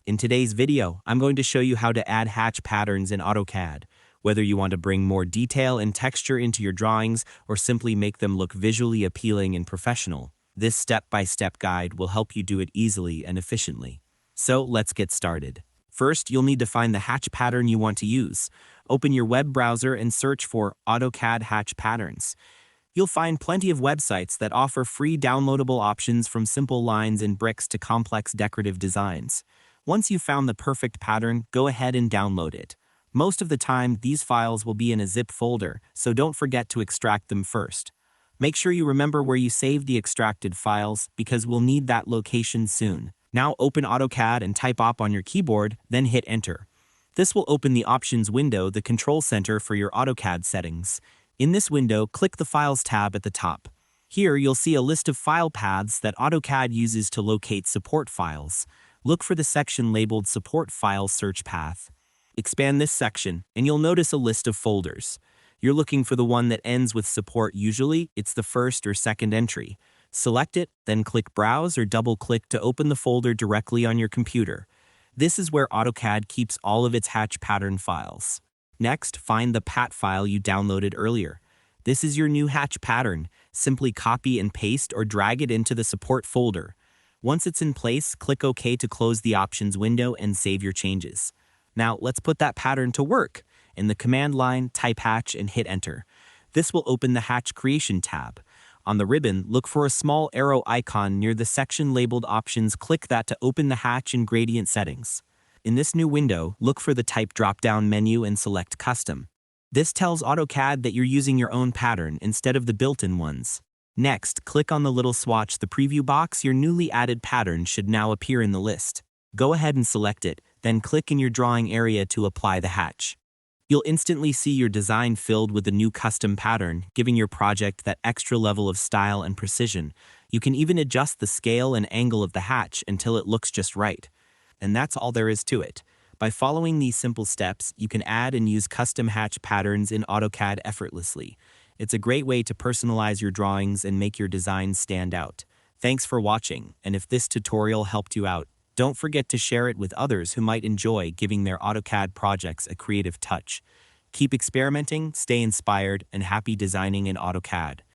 In today's video, I'm going to show you how to add hatch patterns in AutoCAD. Whether you want to bring more detail and texture into your drawings or simply make them look visually appealing and professional, this step-by-step guide will help you do it easily and efficiently. So let's get started. First, you'll need to find the hatch pattern you want to use. Open your web browser and search for AutoCAD hatch patterns. You'll find plenty of websites that offer free downloadable options from simple lines and bricks to complex decorative designs. Once you've found the perfect pattern, go ahead and download it. Most of the time, these files will be in a zip folder, so don't forget to extract them first. Make sure you remember where you saved the extracted files because we'll need that location soon. Now open AutoCAD and type op on your keyboard, then hit enter. This will open the options window, the control center for your AutoCAD settings. In this window, click the Files tab at the top. Here, you'll see a list of file paths that AutoCAD uses to locate support files. Look for the section labeled Support File Search Path. Expand this section, and you'll notice a list of folders. You're looking for the one that ends with support. Usually, it's the first or second entry. Select it, then click Browse or double-click to open the folder directly on your computer. This is where AutoCAD keeps all of its hatch pattern files. Next, find the PAT file you downloaded earlier. This is your new hatch pattern. Simply copy and paste or drag it into the support folder. Once it's in place, click OK to close the options window and save your changes. Now, let's put that pattern to work. In the command line, type hatch and hit enter. This will open the Hatch Creation tab. On the ribbon, look for a small arrow icon near the section labeled Options. Click that to open the hatch and gradient settings. In this new window, look for the Type drop-down menu and select Custom. This tells AutoCAD that you're using your own pattern instead of the built-in ones. Next, click on the little swatch, the preview box. Your newly added pattern should now appear in the list. Go ahead and select it, then click in your drawing area to apply the hatch. You'll instantly see your design filled with a new custom pattern, giving your project that extra level of style and precision. You can even adjust the scale and angle of the hatch until it looks just right. And that's all there is to it. By following these simple steps, you can add and use custom hatch patterns in AutoCAD effortlessly. It's a great way to personalize your drawings and make your designs stand out. Thanks for watching, and if this tutorial helped you out, don't forget to share it with others who might enjoy giving their AutoCAD projects a creative touch. Keep experimenting, stay inspired, and happy designing in AutoCAD.